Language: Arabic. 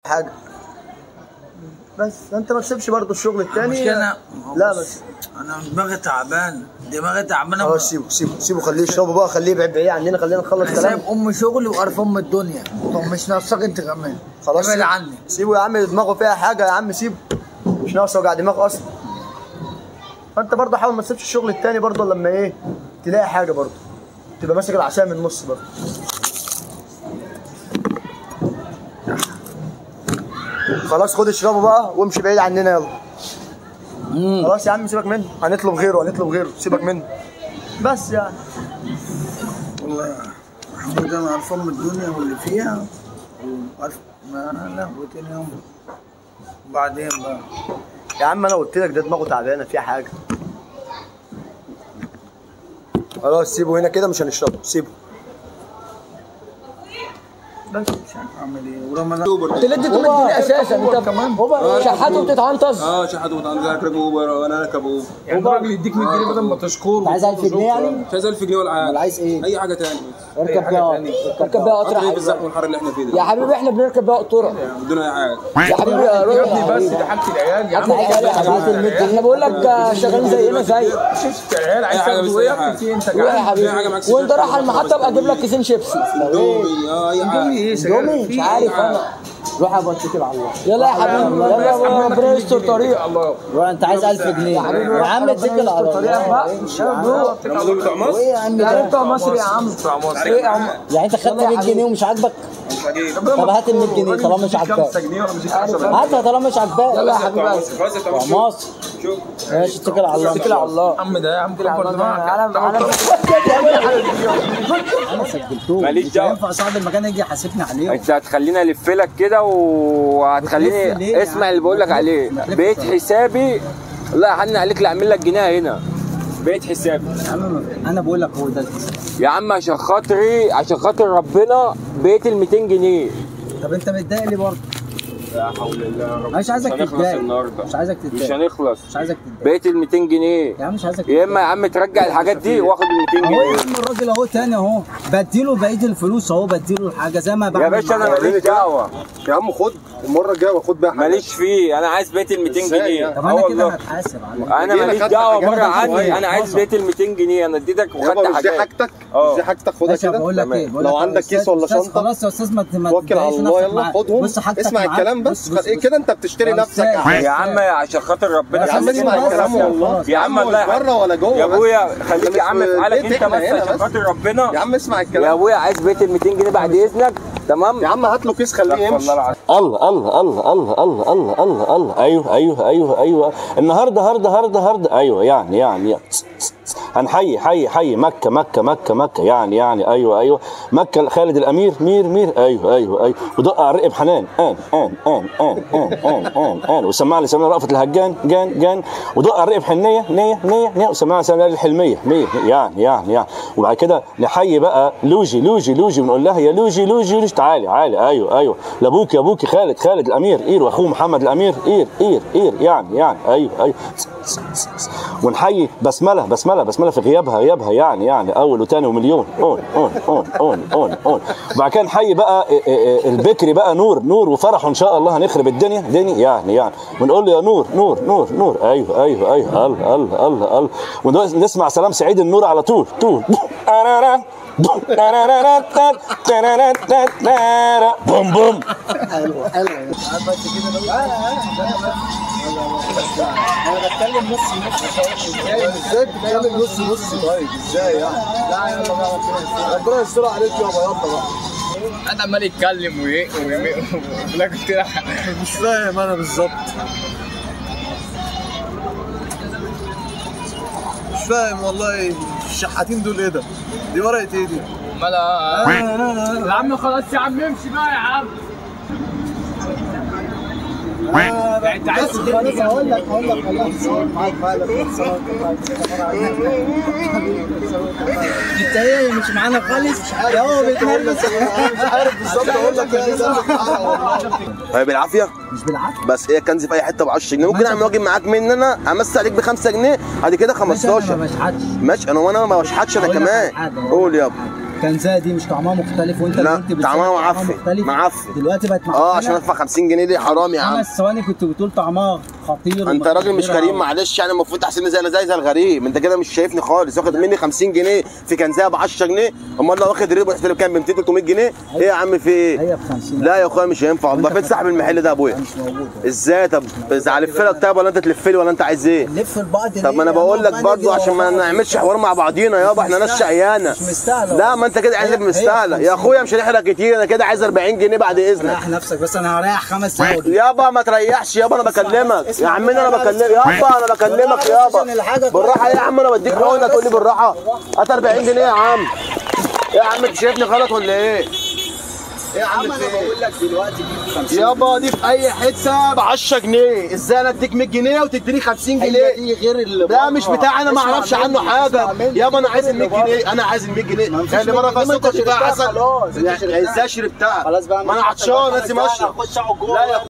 حاجه. بس انت ما تسيبش برضه الشغل التاني. مش انا لا بس انا دماغي تعبان، دماغي تعبانه. خلاص سيبه خليه يشربه بقى، خليه بعيد عننا، خلينا نخلص كلام. سايب ام شغلي وقرفان من الدنيا. طب مش ناقصك انت كمان؟ خلاص ابعد عني. سيبه يا عم، دماغه فيها حاجه يا عم، سيبه مش ناقص وجع دماغ اصلا. فانت برضه حاول ما تسيبش الشغل التاني برضه، لما ايه تلاقي حاجه برضه تبقى ماسك العصايه من النص برضه. خلاص خد اشربه بقى وامشي بعيد عننا يلا. خلاص يا عم سيبك منه، هنطلب غيره، سيبك منه بس يعني. والله يا محمود انا قرفان من الدنيا واللي فيها لا وتاني يوم بعدين بقى. يا عم انا قلت لك ده دماغه تعبانه فيها حاجه. خلاص سيبه هنا كده، مش هنشربه، سيبه بس مش عارف اعمل ايه. ورمضان انت اللي اديته مديني اساسا انت كمان شحات وبتتعنطز. شحات وبتعنطز. انا راكب اوبر وانا راكب اوبر. يعني الراجل يديك 100 جنيه بدل ما تشكره. انت عايز 1000 جنيه يعني؟ مش عايز 1000 جنيه ولا حاجه. امال عايز ايه؟ اي حاجه ثانيه. اركب بيها قطر ايه في الزحمه والحر اللي احنا فيه ده يا حبيبي، احنا بنركب بيها قطوره بدون اي حاجه يا حبيبي. يا ابني بس ده حاجه العيال يا عم. انا بقول لك شغالين زينا زيك. شفت العيال عايز تاخدوا ايه في انت يا حبيبي، وانت رايح المحطه ابقى اجيب لك كيسين شيبسي. اندومي اي حاجه. اندومي مش عارف انا. روح ابقى اتكل على الله. يلا يا حبيبي، يلا ربنا يستر طريق. الله انت عايز 1000 جنيه يا حبيبي يا عم، اتكل على الله. هم دول بتوع مصر؟ ايه يا عم ده بتوع مصر يا عم. بتوع مصر ايه يا عم؟ يعني انت خدت 100 جنيه ومش عاجبك؟ طب هات ال 100 جنيه طالما مش عاجباك. هاتها طالما مش عاجباك. يلا يا حبيبي بتوع مصر. شوف ماشي، اتكل على الله. اتكل على الله يا عم. ده يا عم كبر دماغك. انا سجلتهم. ماليش دعوه. ينفع صاحب المكان يجي يحاسبني عليهم؟ انت هتخليني الف لك كده وهتخليني اسمع اللي بقول لك عليه. بقيت حسابي الله يحن عليك، لا اعمل لك جنيه هنا. بقيت حسابي يا عم انا بقول لك هو ده يا عم، عشان خاطر ربنا بقيت ال 200 جنيه. طب انت متضايق ليه برضه؟ لا حول الله يا رب. مش عايزك تتضايق النهارده. مش عايزك تتضايق. مش هنخلص. مش عايزك تتضايق. بقيت ال 200 جنيه يا عم مش عايزك يا اما يا عم ترجع الحاجات دي واخد ال 200 اهو يا جنيه. عم الراجل اهو تاني اهو، بديله بقيه الفلوس اهو، بديله الحاجه زي ما بعمل. يا باشا انا ماليش دعوه يا عم خد المره الجايه واخد بيها حاجه. ماليش فيه، انا عايز بقيت ال 200 جنيه. طب انا كده هتحاسب عليك. انا ماليش دعوه بره عني، انا عايز بقيت ال 200 جنيه. انا اديتك وخدت حاجات. مش دي حاجتك؟ مش دي حاجتك، خدها كده. بقول لك ايه، لو عندك كيس ولا شنطه خلاص يا استاذ ما توكل على الله. يلا خدهم، اسمع الكلام بس. ايه كده انت بتشتري نفسك يا عم عشان خاطر ربنا. يا عم اسمع الكلام والله. يا عم الله بره ولا جوه يا ابويا، خليك يا عم في حالك انت بس عشان خاطر ربنا. يا عم اسمع الكلام يا ابويا، عايز بيت ال 200 جنيه بعد اذنك. تمام يا عم، هات له كيس خليه يمشي. الله الله الله الله الله الله الله الله. ايوه النهارده ايوه يعني هنحيي حي مكة يعني ايوه مكة خالد الامير مير ايوه ودق على الرقب حنان ان وسمع لي سمير رأفت الهجان جان ودق على الرقب نية وسمع لي سمير الحلمية مير يعني وبعد كده نحيي بقى لوجي بنقول لها يا لوجي تعالي ايوه لابوكي خالد الامير اير واخوه محمد الامير اير يعني ايوه ونحيي بسمله في غيابها يعني اول وثاني ومليون اون وبعد كده نحيي بقى البكري بقى نور وفرحه ان شاء الله هنخرب الدنيا يعني ونقول له يا نور ايوه الله ونسمع سلام سعيد النور على طول بوم حلو انا بتكلم نص ازاي بتتكلم نص؟ طيب ازاي يعني؟ لا يلا بقى ربنا يستر عليك يابا، يلا بقى. انا عمال يتكلم ولا كنت مش فاهم انا بالظبط، مش فاهم والله. الشحاتين دول ايه ده؟ دي ورقه ايه دي؟ مالها يا عم؟ خلاص يا عم امشي بقى يا عم. انت عايز هقول لك انت ايه مش معانا خالص؟ يا هو بيتنرفز. مش عارف بالظبط اقول لك هي بالعافيه؟ مش بالعافيه، بس هي كنز في اي حته ب 10 جنيه. ممكن اعمل واجب معاك انا امس عليك ب 5 جنيه بعد كده 15. ماشي انا ماشي. انا ما بشحتش انا كمان. قول يابا. كنزه دي مش طعمها مختلف وانت لا، اللي كنت طعمها بتسأل معفن، مختلف. معفن. دلوقتي بقت معفنه. عشان ادفع 50 جنيه دي حرام يا عم. 5 ثواني كنت بتقول طعمها خطير. انت راجل مش كريم معلش، يعني المفروض تحسبني زي الغريب. انت كده مش شايفني خالص، واخد مني 50 جنيه في كنزه ب 10 جنيه، امال لو واخد ربح احترم كام ب 200 300 جنيه؟ ايه يا عم في ايه؟ هي ب 50. لا يا اخويا مش هينفع والله. فين صاحب المحل ده يا ابويا؟ مش موجود. ازاي؟ طب الف لك طيب، ولا انت تلف لي، ولا انت عايز ايه؟ نلف لبعض. طب ما انا بقول لك برضه عشان ما نعملش حوار مع بعضينا يابا، احنا ناس شقيانه. مش مستاهله. لا ما انت كده عايزك مستاهله يا اخويا، مش هنحرق كتير، انا كده عايز 40 جنيه بعد اذنك. ريح نفسك بس، انا هريح 5 ثواني. يابا ما تريحش يابا، انا بكلمك يا عمنا، انا بكلمك يابا، انا بكلمك يابا بالراحه يا عم، انا بديك حقنه تقول لي بالراحه. هات 40 جنيه يا عم. يا عم انت شايفني غلط ولا ايه؟ يا عم انا بقول لك دلوقتي دي 50 يابا دي في اي حته ب 10 جنيه، ازاي انا اديك 100 جنيه وتديني 50 جنيه؟ دي غير اللي لا مش بتاعي، انا ما اعرفش عنه حاجه يابا. انا عايز ال 100 جنيه، انا عايز ال 100 جنيه. يعني بره فيها سكر فيها عسل، ازاي شربتها؟ خلاص بقى ما انا عطشان لازم اشرب. اخش اقعد جوه. لا يا